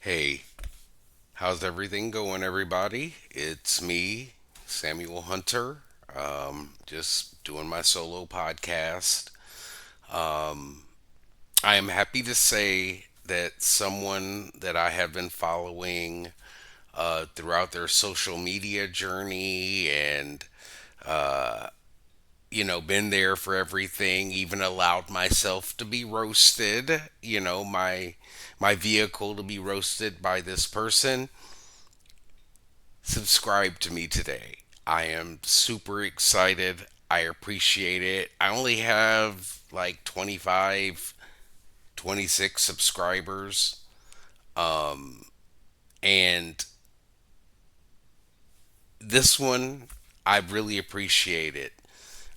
Hey, how's everything going, everybody? It's me, Samuel Hunter. Just doing my solo podcast. Um, I am happy to say that someone that I have been following throughout their social media journey and, uh, been there for everything, even allowed myself to be roasted, my vehicle to be roasted by this person subscribe to me today. I am super excited. I appreciate it. I only have like 25, 26 subscribers. And this one, I really appreciate it.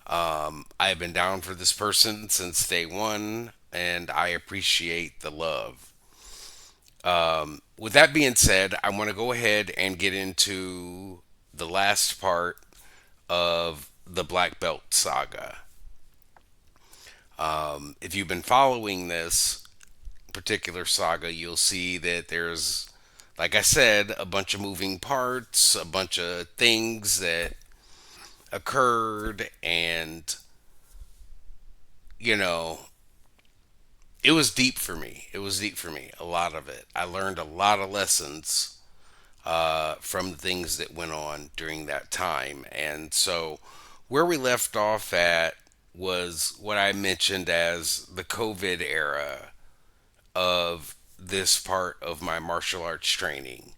I've been down for this person since day one, and I appreciate the love. With that being said, I want to go ahead and get into the last part of the Black Belt saga. If you've been following this particular saga, you'll see that there's, like I said, a bunch of moving parts, a bunch of things that occurred, and, you know, it was deep for me. It was deep for me, a lot of it. I learned a lot of lessons from the things that went on during that time. And so, where we left off at was what I mentioned as the COVID era of this part of my martial arts training.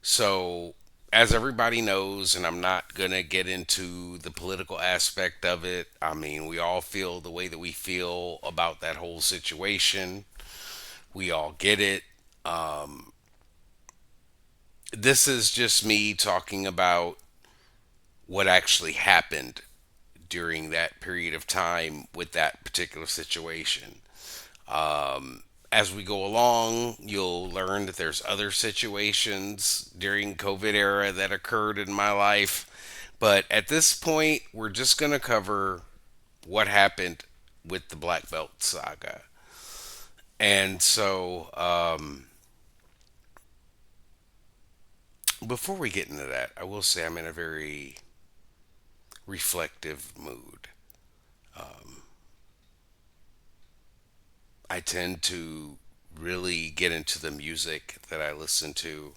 So, as everybody knows, and I'm not going to get into the political aspect of it, I mean, we all feel the way that we feel about that whole situation. We all get it. Um, this is just me talking about what actually happened during that period of time with that particular situation. As we go along, you'll learn that there's other situations during COVID era that occurred in my life. But at this point, we're just going to cover what happened with the Black Belt saga. And so, before we get into that, I will say I'm in a very reflective mood. I tend to really get into the music that I listen to,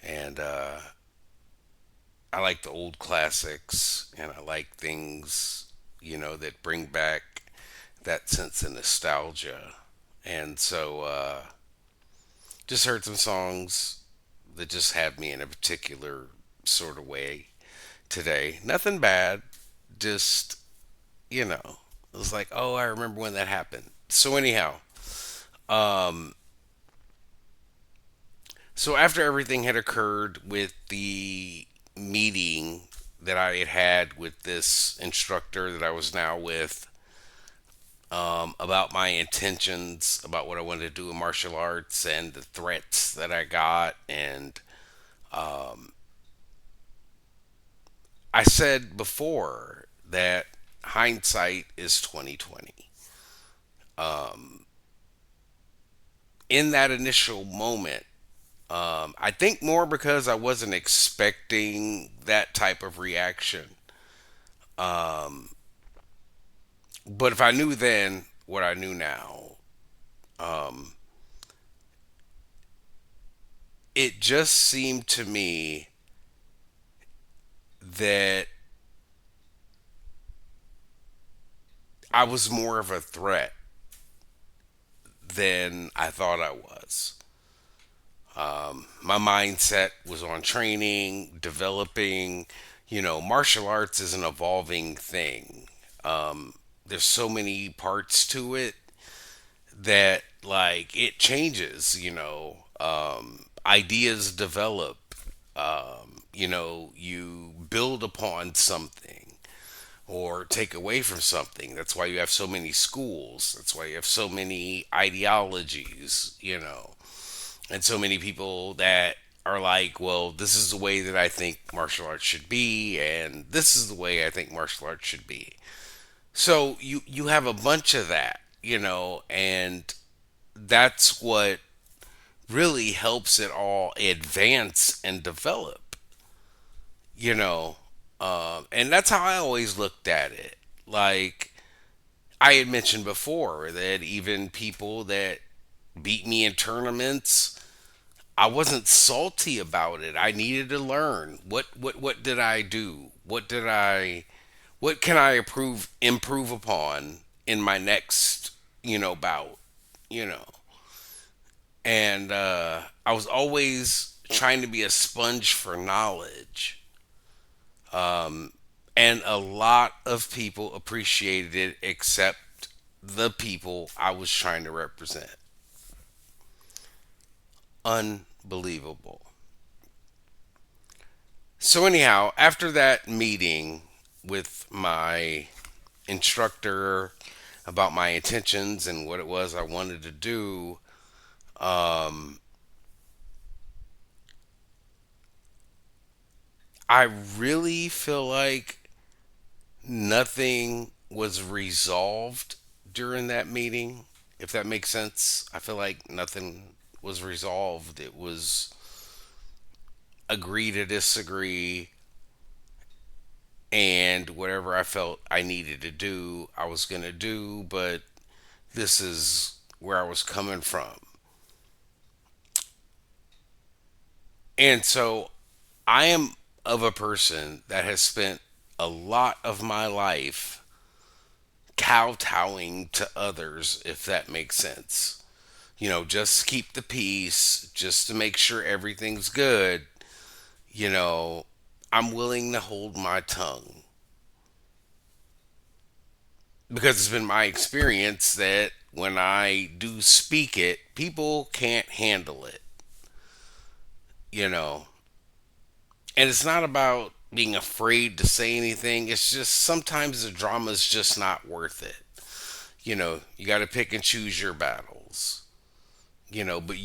and I like the old classics, and I like things, that bring back that sense of nostalgia. And so, just heard some songs that just had me in a particular sort of way today. Nothing bad, just, it was like, oh, I remember when that happened. So, anyhow, um, so after everything had occurred with the meeting that I had had with this instructor that I was now with, about my intentions, about what I wanted to do in martial arts, and the threats that I got, and I said before that hindsight is 2020. In that initial moment, I think more because I wasn't expecting that type of reaction. But if I knew then what I knew now, it just seemed to me that I was more of a threat than I thought I was. My mindset was on training, developing. Martial arts is an evolving thing. There's so many parts to it that, like, it changes. Ideas develop. You build upon something or take away from something. That's why you have so many schools. That's why you have so many ideologies, and so many people that are like, well, this is the way that I think martial arts should be, and this is the way I think martial arts should be. So you have a bunch of that, and that's what really helps it all advance and develop, you know. And that's how I always looked at it. Like I had mentioned before, that even people that beat me in tournaments, I wasn't salty about it. I needed to learn. What did I do? What can I improve upon in my next, bout, you know. And I was always trying to be a sponge for knowledge. And a lot of people appreciated it except the people I was trying to represent. Unbelievable. So, anyhow, after that meeting with my instructor about my intentions and what it was I wanted to do, um, I really feel like nothing was resolved during that meeting, if that makes sense. I feel like nothing was resolved. It was agree to disagree, and whatever I felt I needed to do, I was going to do, but this is where I was coming from. And so I am of a person that has spent a lot of my life kowtowing to others, if that makes sense. Just keep the peace, just to make sure everything's good. You know, I'm willing to hold my tongue because it's been my experience that when I do speak it, people can't handle it, you know. And it's not about being afraid to say anything, it's just sometimes the drama is just not worth it. You got to pick and choose your battles, but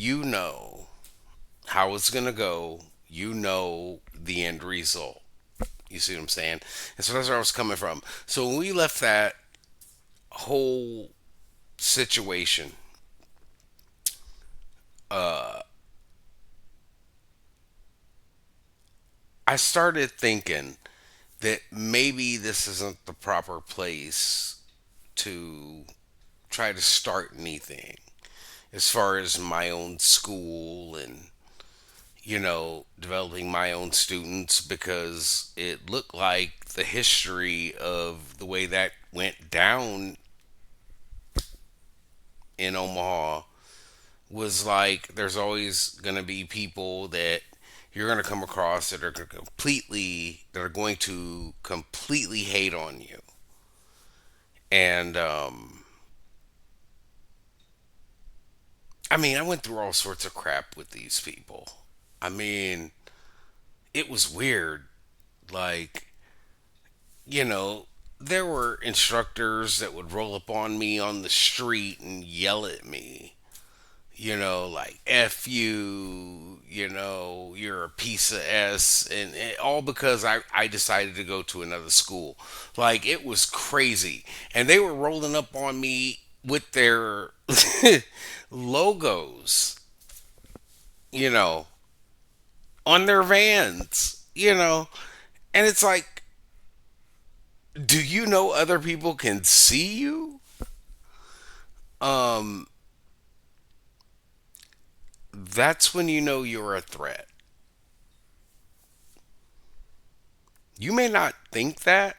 how it's going to go, the end result. You see what I'm saying? And so that's where I was coming from. So when we left that whole situation, uh, I started thinking that maybe this isn't the proper place to try to start anything as far as my own school and, developing my own students, because it looked like the history of the way that went down in Omaha was like there's always going to be people that you're going to come across that are going to completely hate on you. And I mean, I went through all sorts of crap with these people. I mean, it was weird. Like, you know, there were instructors that would roll up on me on the street and yell at me, like F you, you're a piece of S, and all because I decided to go to another school. Like, it was crazy. And they were rolling up on me with their logos, you know, on their vans, and it's like, do you know other people can see you? Um, that's when you know you're a threat. You may not think that.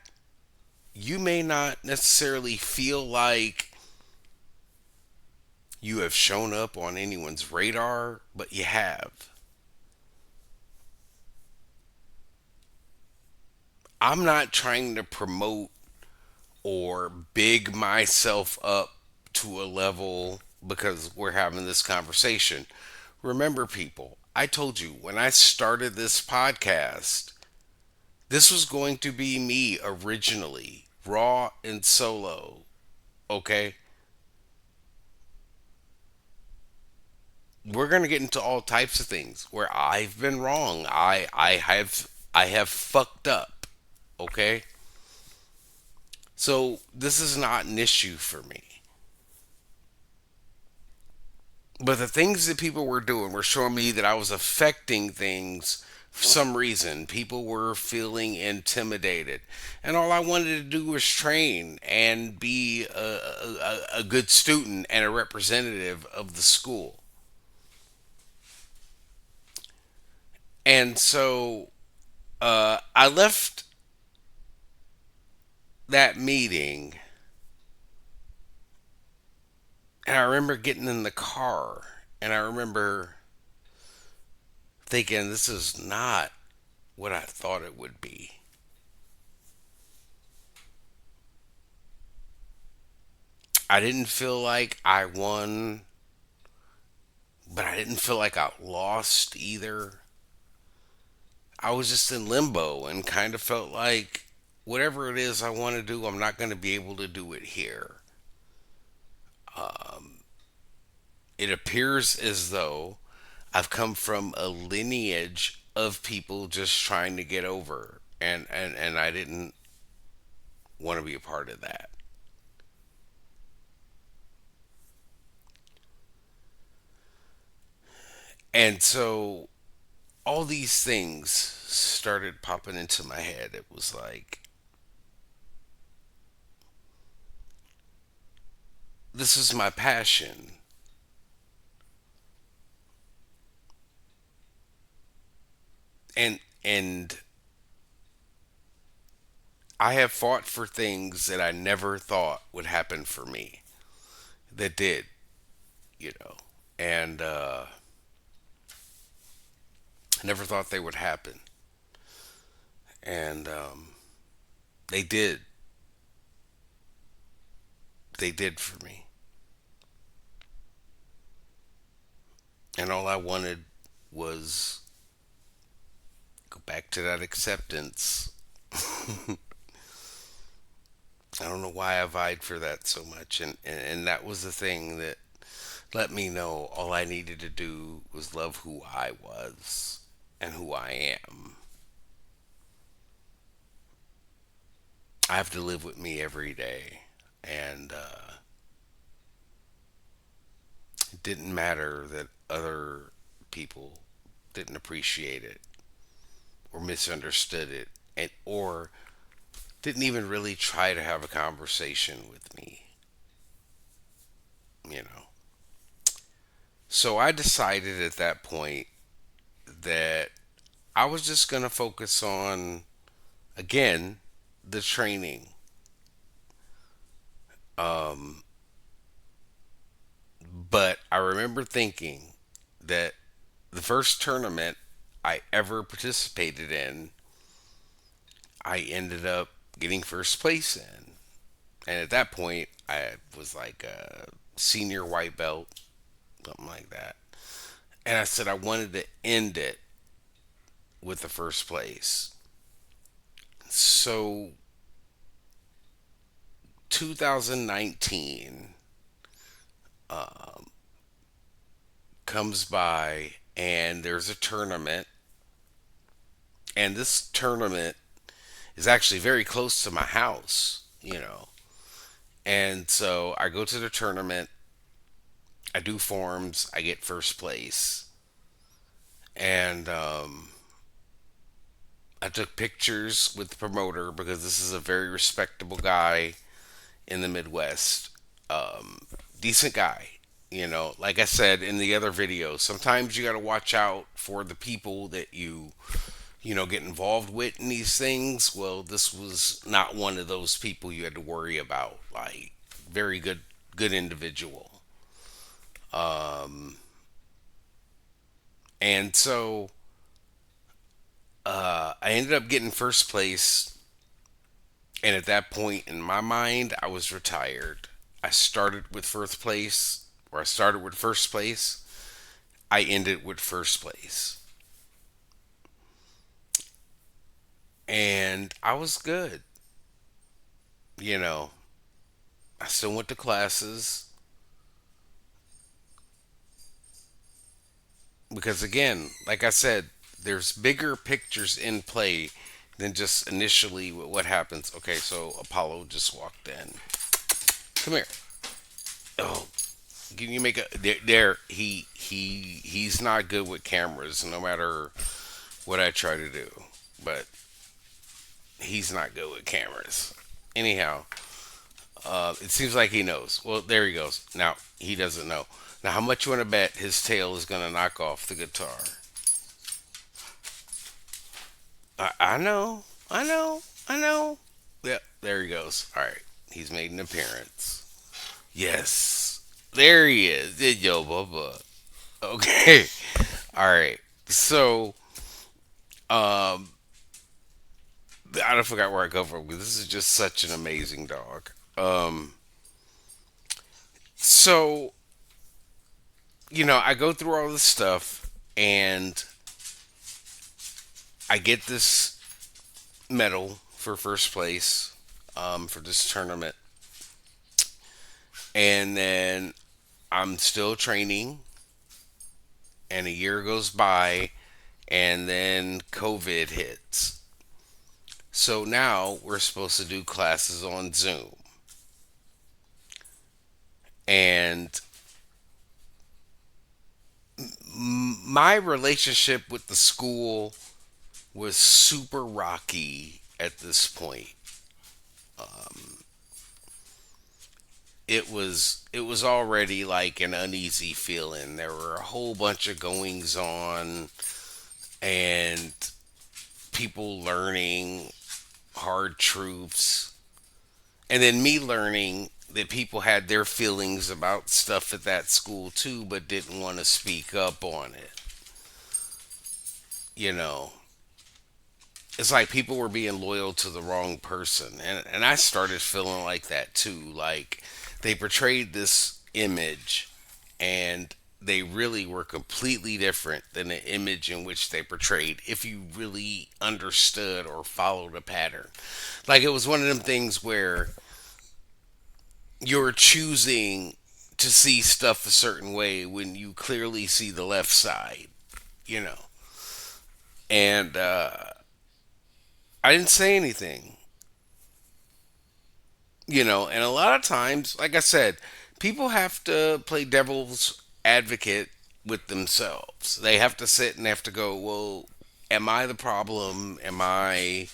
You may not necessarily feel like you have shown up on anyone's radar, but you have. I'm not trying to promote or big myself up to a level because we're having this conversation. Remember, people, I told you when I started this podcast, this was going to be me originally, raw and solo. Okay? We're going to get into all types of things where I've been wrong. I have fucked up. Okay? So this is not an issue for me. But the things that people were doing were showing me that I was affecting things for some reason. People were feeling intimidated. And all I wanted to do was train and be a good student and a representative of the school. And so I left that meeting, and I remember getting in the car, and I remember thinking, this is not what I thought it would be. I didn't feel like I won, but I didn't feel like I lost either. I was just in limbo and kind of felt like whatever it is I want to do, I'm not going to be able to do it here. It appears as though I've come from a lineage of people just trying to get over, and I didn't want to be a part of that. And so all these things started popping into my head. It was like, this is my passion. And I have fought for things that I never thought would happen for me that did, you know. And I never thought they would happen. And they did. They did for me. And all I wanted was go back to that acceptance. I don't know why I vied for that so much. And that was the thing that let me know all I needed to do was love who I was and who I am. I have to live with me every day. And it didn't matter that other people didn't appreciate it or misunderstood it or didn't even really try to have a conversation with me, you know. So I decided at that point that I was just going to focus on, again, the training. Um, but I remember thinking that the first tournament I ever participated in, I ended up getting first place in. And at that point, I was like a senior white belt, something like that. And I said I wanted to end it with the first place. So 2019 comes by and there's a tournament, and this tournament is actually very close to my house, you know. And so I go to the tournament, I do forms, I get first place. And I took pictures with the promoter because this is a very respectable guy in the Midwest. Decent guy. You know, like I said in the other videos, sometimes you got to watch out for the people that you get involved with in these things. Well, this was not one of those people you had to worry about. Like, very good individual. And so I ended up getting first place. And at that point in my mind, I was retired. I started with first place, or I started with first place. I ended with first place. And I was good. You know, I still went to classes because, again, like I said, there's bigger pictures in play than just initially what happens. Okay, so Apollo just walked in. Come here. Oh, Can you make a there? He's not good with cameras, no matter what I try to do. But he's not good with cameras. Anyhow, it seems like he knows. Well, there he goes. Now he doesn't know. Now, how much you want to bet his tail is going to knock off the guitar? I know. I know. I know. Yeah, there he goes. All right, he's made an appearance. Yes, there he is. Yo, Bubba. Okay. All right. So, um, I forgot where I go from, because this is just such an amazing dog. So I go through all this stuff, and I get this medal for first place, for this tournament, and then I'm still training, and a year goes by, and then COVID hits. So now we're supposed to do classes on Zoom. And my relationship with the school was super rocky at this point. It was already like an uneasy feeling. There were a whole bunch of goings on, and people learning hard truths, and then me learning that people had their feelings about stuff at that school too, but didn't want to speak up on it. You know, it's like people were being loyal to the wrong person, and I started feeling like that too. Like, they portrayed this image, and they really were completely different than the image in which they portrayed, if you really understood or followed a pattern. Like, it was one of them things where you're choosing to see stuff a certain way when you clearly see the left side, you know. And I didn't say anything, and a lot of times, like I said, people have to play devil's advocate with themselves. They have to sit and have to go, well, am I the problem? Am I,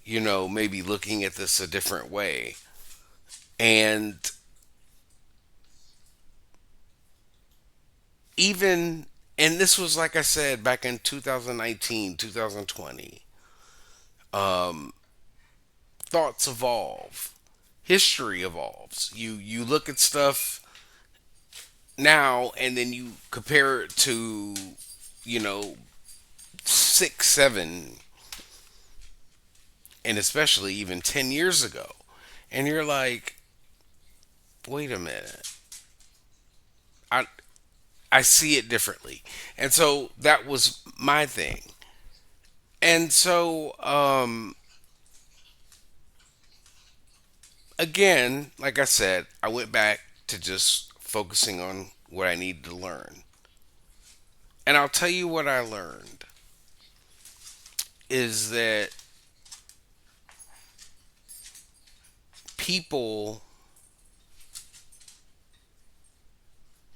maybe looking at this a different way? And even, and this was, like I said, back in 2019, 2020. Thoughts evolve, history evolves. You look at stuff now, and then you compare it to, you know 6, 7, and especially even 10 years ago, and you're like, wait a minute, I I see it differently. And so that was my thing. And so, again, like I said, I went back to just focusing on what I needed to learn. And I'll tell you what I learned is that people,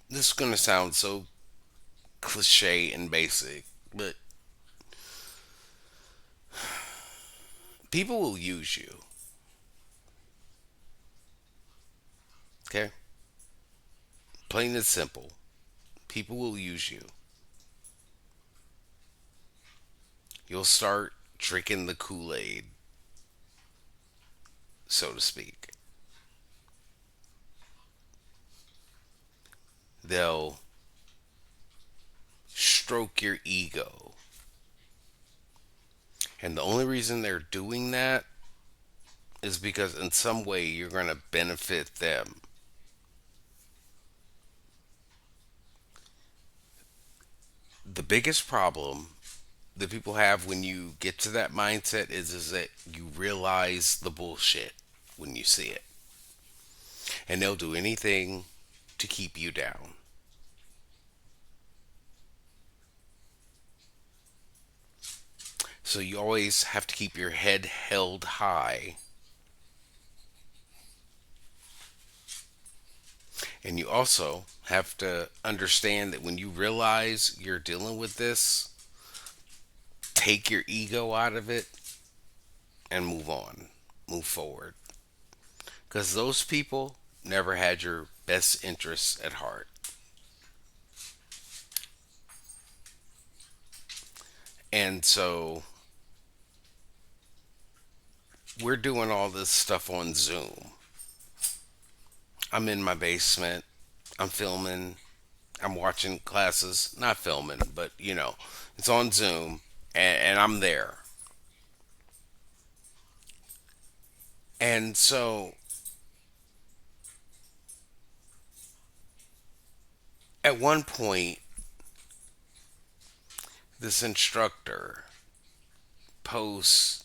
this is going to sound so cliche and basic, but people will use you. Okay? Plain and simple. People will use you. You'll start drinking the Kool Aid, so to speak. They'll stroke your ego. And the only reason they're doing that is because in some way you're going to benefit them. The biggest problem that people have when you get to that mindset is that you realize the bullshit when you see it. And they'll do anything to keep you down. So you always have to keep your head held high. And you also have to understand that when you realize you're dealing with this, take your ego out of it and move on, move forward. Because those people never had your best interests at heart. And so we're doing all this stuff on Zoom. I'm in my basement. I'm filming. I'm watching classes. Not filming, but it's on Zoom, and I'm there. And so at one point, this instructor posts,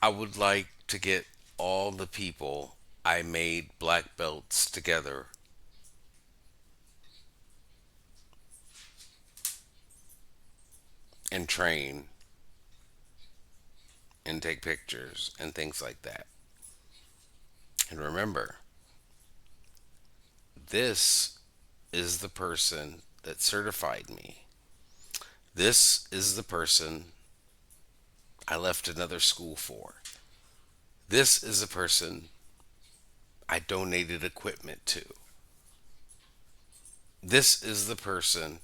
I would like to get all the people I made black belts together and train and take pictures and things like that. And remember, this is the person that certified me. This is the person I left another school for. This is the person I donated equipment to. This is the person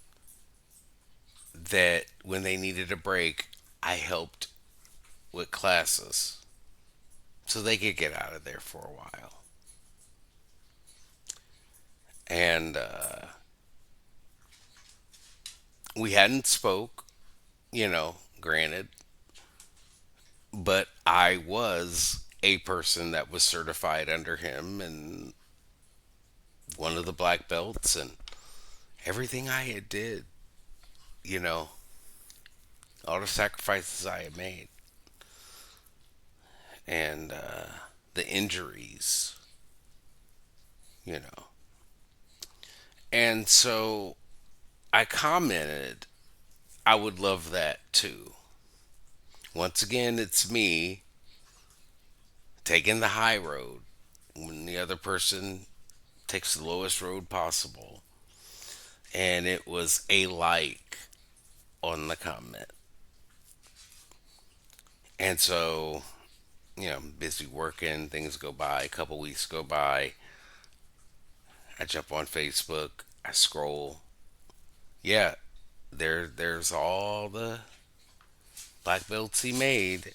that when they needed a break, I helped with classes so they could get out of there for a while. And we hadn't spoke, granted, but I was a person that was certified under him and one of the black belts and everything I had did, you know, all the sacrifices I had made and the injuries, you know. And so I commented, I would love that too. Once again, it's me taking the high road when the other person takes the lowest road possible. And it was a like on the comment. And so, I'm busy working, things go by, a couple weeks go by. I jump on Facebook, I scroll. Yeah, there's all the black belts he made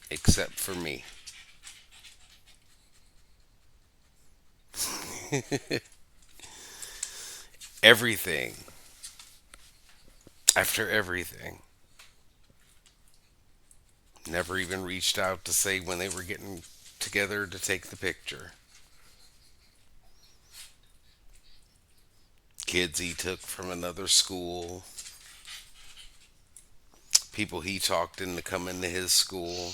except for me. Everything. After everything. Never even reached out to say when they were getting together to take the picture. Kids he took from another school. People he talked into coming to his school.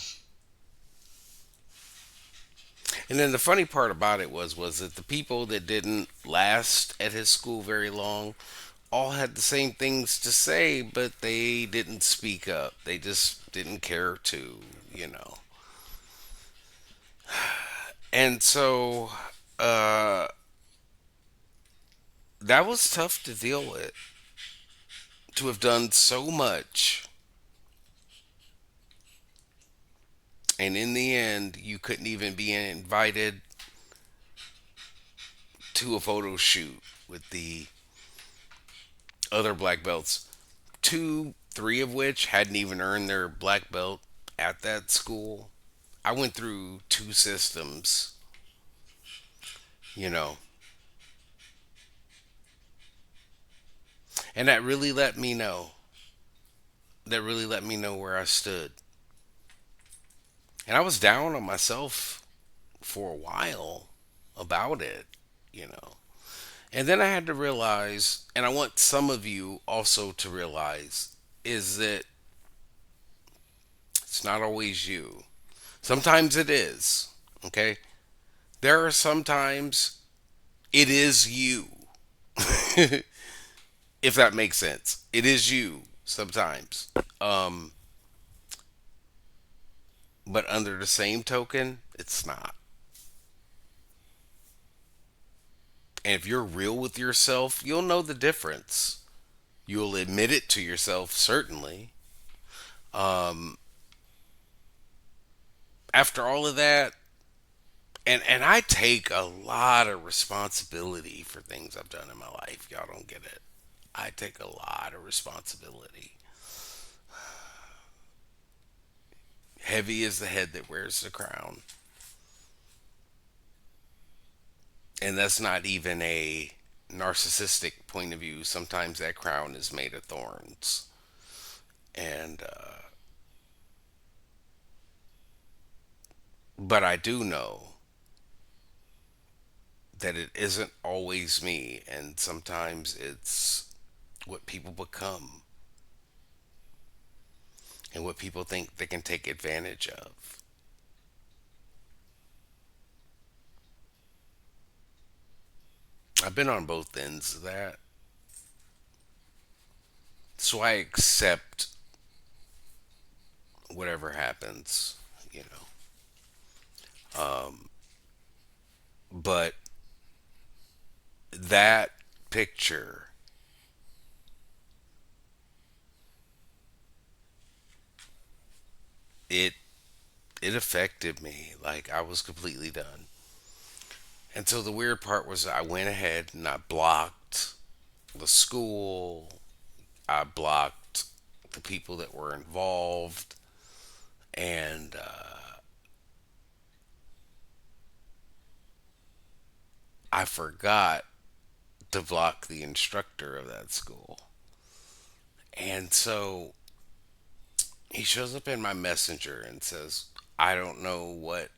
And then the funny part about it was that the people that didn't last at his school very long all had the same things to say, but they didn't speak up. They just didn't care to. And so uh, that was tough to deal with. To have done so much, and in the end, you couldn't even be invited to a photo shoot with the other black belts. Two, three of which hadn't even earned their black belt at that school. I went through two systems, you know, and that really let me know. That really let me know where I stood. And I was down on myself for a while about it, you know. And then I had to realize, and I want some of you also to realize, is that it's not always you. Sometimes it is, okay? There are sometimes it is you. If that makes sense. It is you sometimes. Um, But under the same token, it's not. And if you're real with yourself, you'll know the difference. You'll admit it to yourself, certainly. Um, After all of that, and I take a lot of responsibility for things I've done in my life. Y'all don't get it. I take a lot of responsibility. Heavy is the head that wears the crown. And that's not even a narcissistic point of view. Sometimes that crown is made of thorns. And, but I do know that it isn't always me. And sometimes it's what people become and what people think they can take advantage of. I've been on both ends of that. So I accept whatever happens, you know. But that picture, it it affected me. Like I was completely done. And so the weird part was I went ahead and I blocked the school. I blocked the people that were involved, and I forgot to block the instructor of that school. And so he shows up in my messenger and says, I don't know what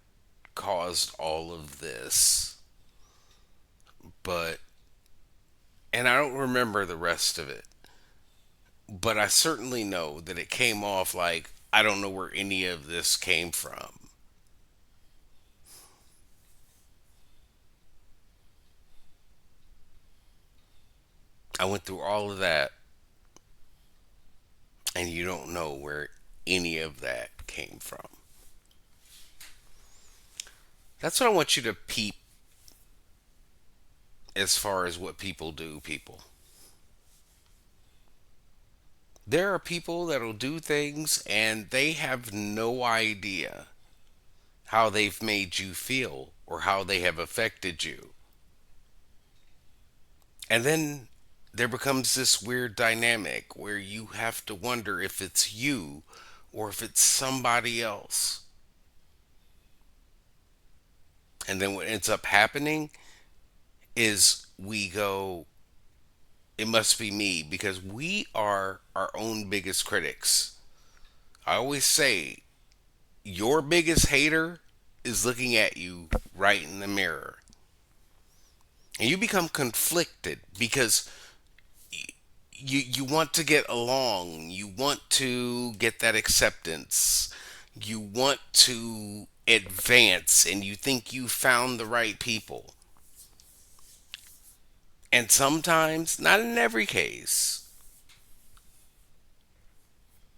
caused all of this, but, and I don't remember the rest of it, but I certainly know that it came off like, I don't know where any of this came from. I went through all of that, and you don't know where any of that came from. That's what I want you to peep as far as what people do, people. There are people that'll do things and they have no idea how they've made you feel or how they have affected you. And then there becomes this weird dynamic where you have to wonder if it's you or if it's somebody else. And then what ends up happening is we go, it must be me because we are our own biggest critics. I always say, your biggest hater is looking at you right in the mirror. And you become conflicted because you want to get along, you want to get that acceptance, you want to advance, and you think you found the right people. And sometimes, not in every case,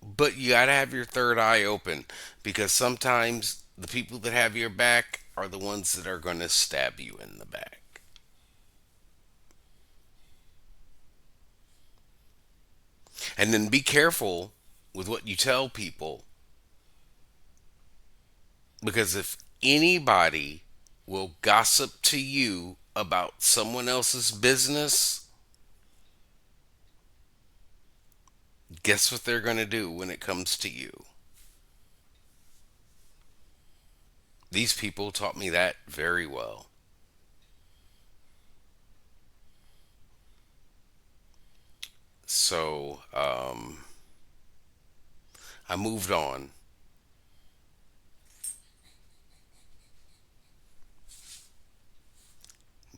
but you got to have your third eye open because sometimes the people that have your back are the ones that are going to stab you in the back. And then be careful with what you tell people because if anybody will gossip to you about someone else's business, guess what they're going to do when it comes to you? These people taught me that very well. So I moved on,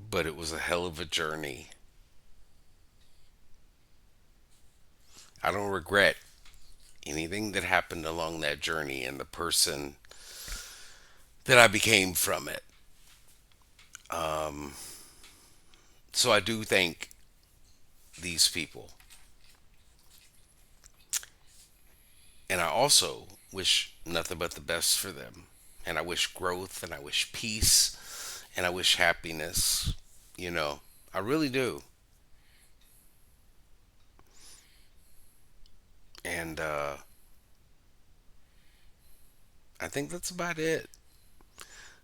but it was a hell of a journey. I don't regret anything that happened along that journey and the person that I became from it. Um, so I do thank these people. And I also wish nothing but the best for them. And I wish growth and I wish peace and I wish happiness. You know, I really do. And I think that's about it.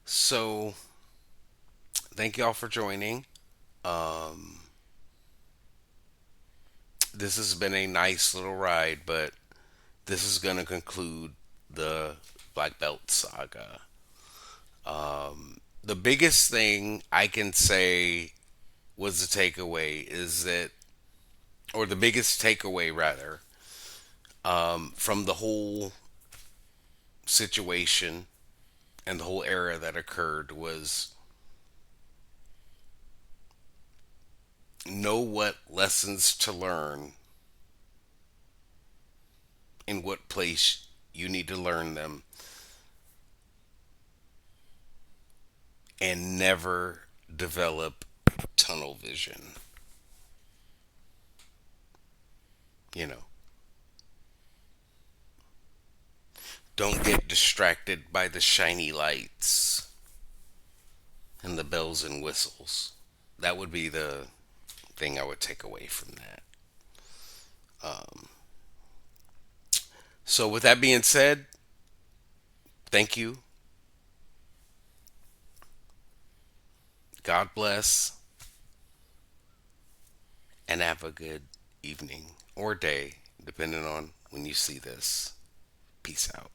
So, thank y'all for joining. Um, this has been a nice little ride, but this is going to conclude the Black Belt saga. The biggest thing I can say was the takeaway is that, or the biggest takeaway rather, from the whole situation and the whole era that occurred was know what lessons to learn in what place you need to learn them and never develop tunnel vision. You know, don't get distracted by the shiny lights and the bells and whistles. That would be the thing I would take away from that. So, with that being said, thank you. God bless. And have a good evening or day, depending on when you see this. Peace out.